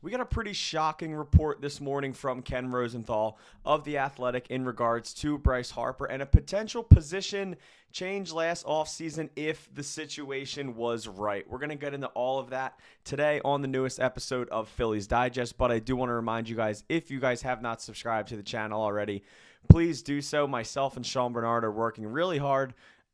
We got a pretty shocking report this morning from Ken Rosenthal of The Athletic in regards to Bryce Harper and a potential position change last offseason if the situation was right. We're going to get into all of that today on the newest episode of Phillies Digest, but I do want to remind you guys, if you guys have not subscribed to the channel already, please do so. Myself and Sean Bernard are working really hard.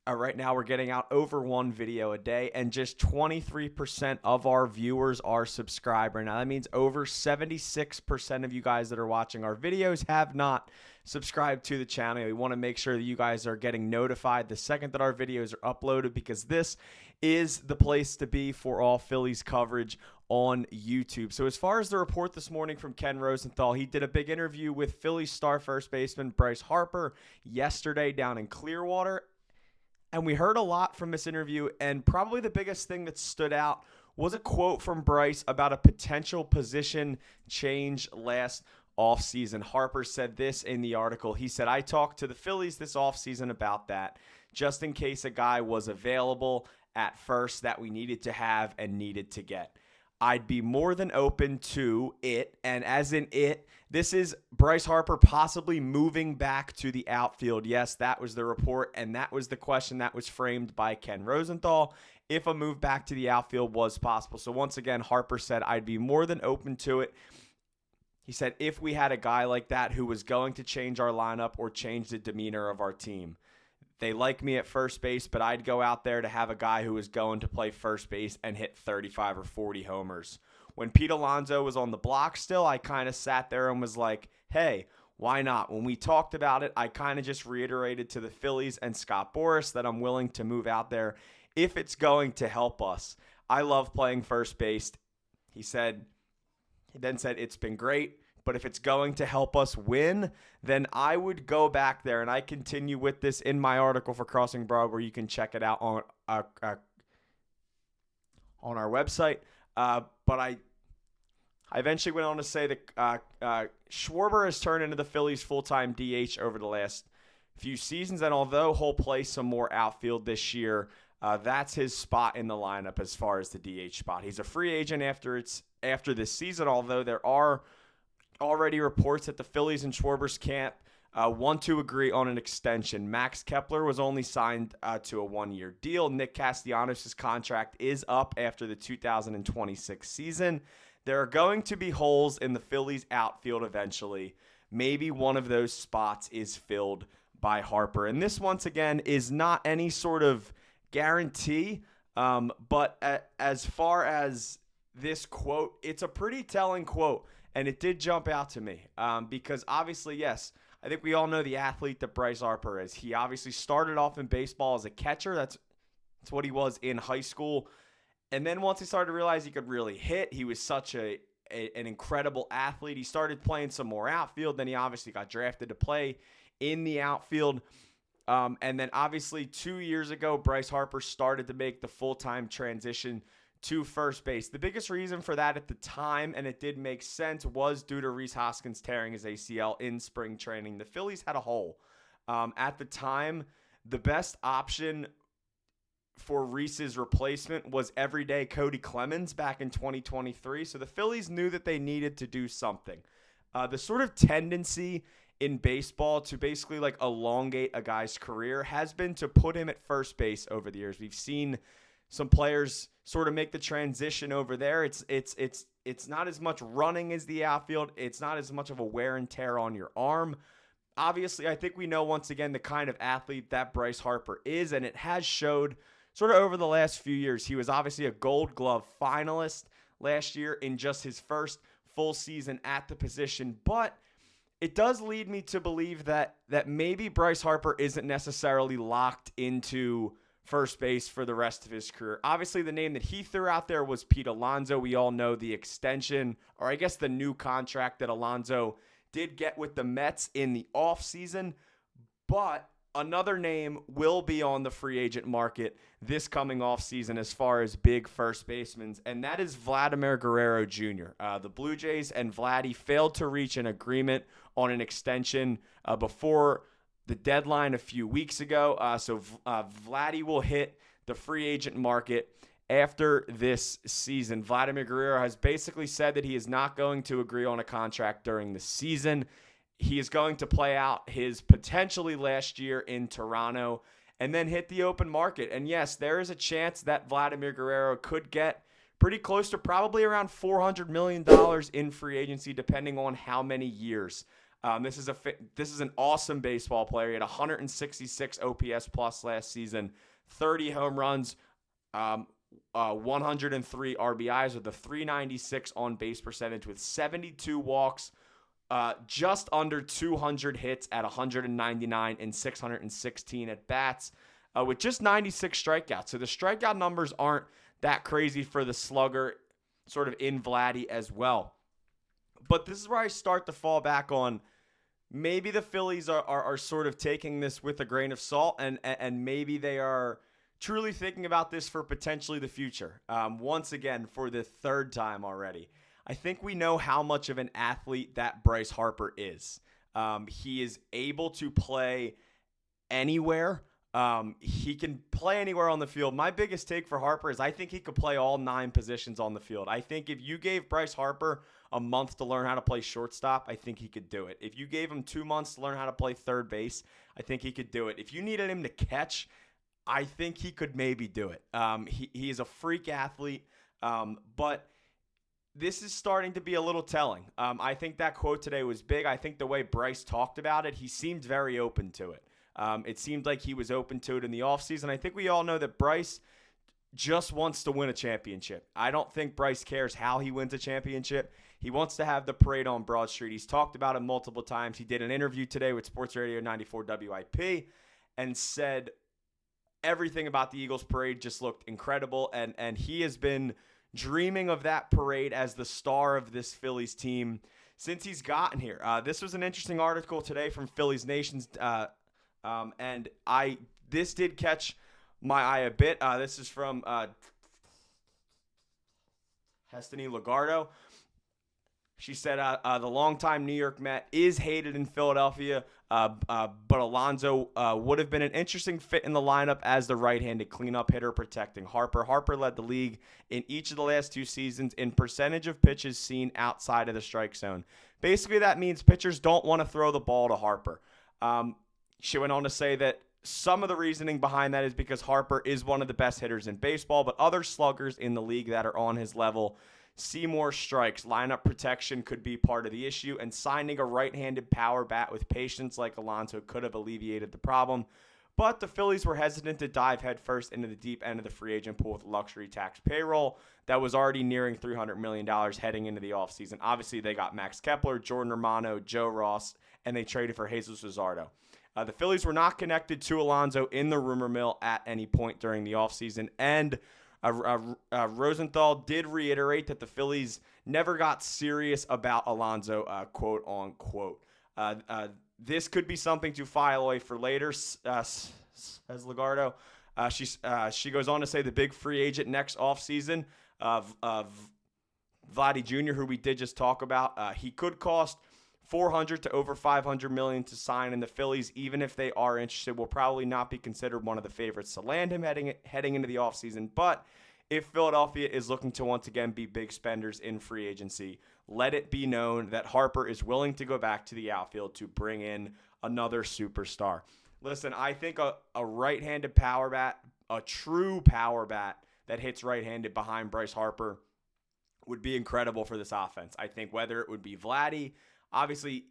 Right now, we're getting out over one video a day, and just 23% of our viewers are subscribed right now. That means over 76% of you guys that are watching our videos have not subscribed to the channel. We want to make sure that you guys are getting notified the second that our videos are uploaded, because this is the place to be for all Phillies coverage on YouTube. So as far as the report this morning from Ken Rosenthal, he did a big interview with Phillies star first baseman Bryce Harper yesterday down in Clearwater. And we heard a lot from this interview, and probably the biggest thing that stood out was a quote from Bryce about a potential position change last offseason. Harper said this in the article. He said, "I talked to the Phillies this offseason about that, just in case a guy was available at first that we needed to have and needed to get. I'd be more than open to it," and as in it, this is Bryce Harper possibly moving back to the outfield. Yes, that was the report, and that was the question that was framed by Ken Rosenthal, if a move back to the outfield was possible. So once again, Harper said, "I'd be more than open to it." He said, if we had a guy like that who was going to change our lineup or change the demeanor of our team. They like me at first base, but I'd go out there to have a guy who was going to play first base and hit 35 or 40 homers. When Pete Alonso was on the block still, I kind of sat there and was like, hey, why not? When we talked about it, I kind of just reiterated to the Phillies and Scott Boras that I'm willing to move out there if it's going to help us. I love playing first base. He then said, it's been great, but if it's going to help us win, then I would go back there. And I continue with this in my article for Crossing Broad, where you can check it out on our website. But I eventually went on to say that Schwarber has turned into the Phillies' full-time DH over the last few seasons, and although he'll play some more outfield this year, that's his spot in the lineup as far as the DH spot. He's a free agent after this season, although there are already reports that the Phillies and Schwarber's camp want to agree on an extension. Max Kepler was only signed to a one-year deal. Nick Castellanos' contract is up after the 2026 season. There are going to be holes in the Phillies outfield eventually. Maybe one of those spots is filled by Harper. And this, once again, is not any sort of guarantee. But as far as this quote, it's a pretty telling quote. And it did jump out to me because obviously, yes, I think we all know the athlete that Bryce Harper is. He obviously started off in baseball as a catcher. That's what he was in high school. And then once he started to realize he could really hit, he was such an incredible athlete. He started playing some more outfield. Then he obviously got drafted to play in the outfield. And then obviously 2 years ago, Bryce Harper started to make the full-time transition to first base. The biggest reason for that at the time, and it did make sense, was due to Rhys Hoskins tearing his ACL in spring training. The Phillies had a hole. At the time, the best option for Rhys's replacement was everyday Cody Clemens back in 2023. So the Phillies knew that they needed to do something. The sort of tendency in baseball to basically like elongate a guy's career has been to put him at first base over the years. We've seen some players sort of make the transition over there. It's not as much running as the outfield. It's not as much of a wear and tear on your arm. Obviously, I think we know once again the kind of athlete that Bryce Harper is, and it has showed sort of over the last few years. He was obviously a Gold Glove finalist last year in just his first full season at the position, but it does lead me to believe that maybe Bryce Harper isn't necessarily locked into first base for the rest of his career. Obviously, the name that he threw out there was Pete Alonso. We all know the extension, or I guess the new contract that Alonso did get with the Mets in the offseason. But another name will be on the free agent market this coming offseason as far as big first basemen, and that is Vladimir Guerrero Jr. The Blue Jays and Vladdy failed to reach an agreement on an extension before the deadline a few weeks ago. So Vladdy will hit the free agent market, after this season. Vladimir Guerrero has basically said that he is not going to agree on a contract during the season. He is going to play out his potentially last year in Toronto and then hit the open market. And yes, there is a chance that Vladimir Guerrero could get pretty close to probably around $400 million in free agency, depending on how many years. This is an awesome baseball player. He had 166 OPS plus last season, 30 home runs, 103 RBIs with a 396 on base percentage with 72 walks, just under 200 hits at 199 and 616 at bats, with just 96 strikeouts. So the strikeout numbers aren't that crazy for the slugger, sort of in Vladdy as well. But this is where I start to fall back on maybe the Phillies are sort of taking this with a grain of salt, and maybe they are truly thinking about this for potentially the future. Once again, for the third time already. I think we know how much of an athlete that Bryce Harper is. He is able to play anywhere. He can play anywhere on the field. My biggest take for Harper is I think he could play all 9 positions on the field. I think if you gave Bryce Harper a month to learn how to play shortstop, I think he could do it. If you gave him 2 months to learn how to play third base, I think he could do it. If you needed him to catch, I think he could maybe do it. He is a freak athlete, but this is starting to be a little telling. I think that quote today was big. I think the way Bryce talked about it, he seemed very open to it. It seemed like he was open to it in the offseason. I think we all know that Bryce just wants to win a championship. I don't think Bryce cares how he wins a championship. He wants to have the parade on Broad Street. He's talked about it multiple times. He did an interview today with Sports Radio 94 WIP and said everything about the Eagles parade just looked incredible, and he has been dreaming of that parade as the star of this Phillies team since he's gotten here. This was an interesting article today from Phillies Nation's, and this did catch my eye a bit. This is from Hestiny Legardo. She said the longtime New York Met is hated in Philadelphia, but Alonso would have been an interesting fit in the lineup as the right-handed cleanup hitter protecting Harper. Harper led the league in each of the last 2 seasons in percentage of pitches seen outside of the strike zone. Basically, that means pitchers don't want to throw the ball to Harper. She went on to say that some of the reasoning behind that is because Harper is one of the best hitters in baseball, but other sluggers in the league that are on his level see more strikes. Lineup protection could be part of the issue, and signing a right-handed power bat with patience like Alonso could have alleviated the problem. But the Phillies were hesitant to dive headfirst into the deep end of the free agent pool with luxury tax payroll that was already nearing $300 million heading into the offseason. Obviously, they got Max Kepler, Jordan Romano, Joe Ross, and they traded for Jesus Luzardo. The Phillies were not connected to Alonso in the rumor mill at any point during the offseason, and Rosenthal did reiterate that the Phillies never got serious about Alonso, quote unquote. This could be something to file away for later, says Legardo. She goes on to say the big free agent next offseason, Vladdy Jr., who we did just talk about, he could cost $400 to over $500 million to sign, and the Phillies, even if they are interested, will probably not be considered one of the favorites to land him heading into the offseason. But if Philadelphia is looking to once again be big spenders in free agency, let it be known that Harper is willing to go back to the outfield to bring in another superstar. Listen, I think a right-handed power bat, a true power bat that hits right-handed behind Bryce Harper would be incredible for this offense. I think whether it would be Vladdy, obviously,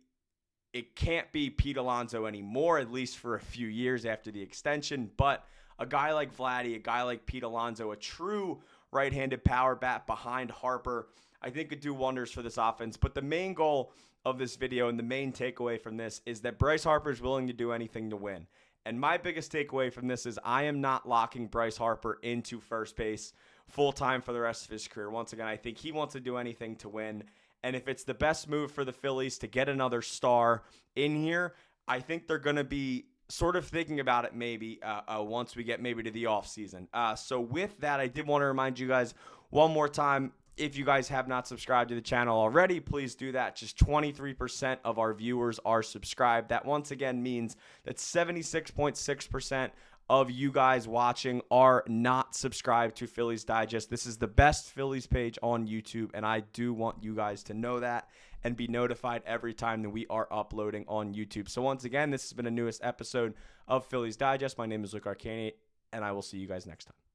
it can't be Pete Alonso anymore, at least for a few years after the extension. But a guy like Vladdy, a guy like Pete Alonso, a true right-handed power bat behind Harper, I think could do wonders for this offense. But the main goal of this video and the main takeaway from this is that Bryce Harper is willing to do anything to win. And my biggest takeaway from this is I am not locking Bryce Harper into first base full-time for the rest of his career. Once again, I think he wants to do anything to win. And if it's the best move for the Phillies to get another star in here, I think they're going to be sort of thinking about it maybe once we get maybe to the offseason. So with that, I did want to remind you guys one more time, if you guys have not subscribed to the channel already, please do that. Just 23% of our viewers are subscribed. That once again means that 76.6% of you guys watching are not subscribed to Phillies Digest. This is the best Phillies page on YouTube, and I do want you guys to know that and be notified every time that we are uploading on YouTube. So once again, this has been a newest episode of Phillies Digest. My name is Arcaini, and I will see you guys next time.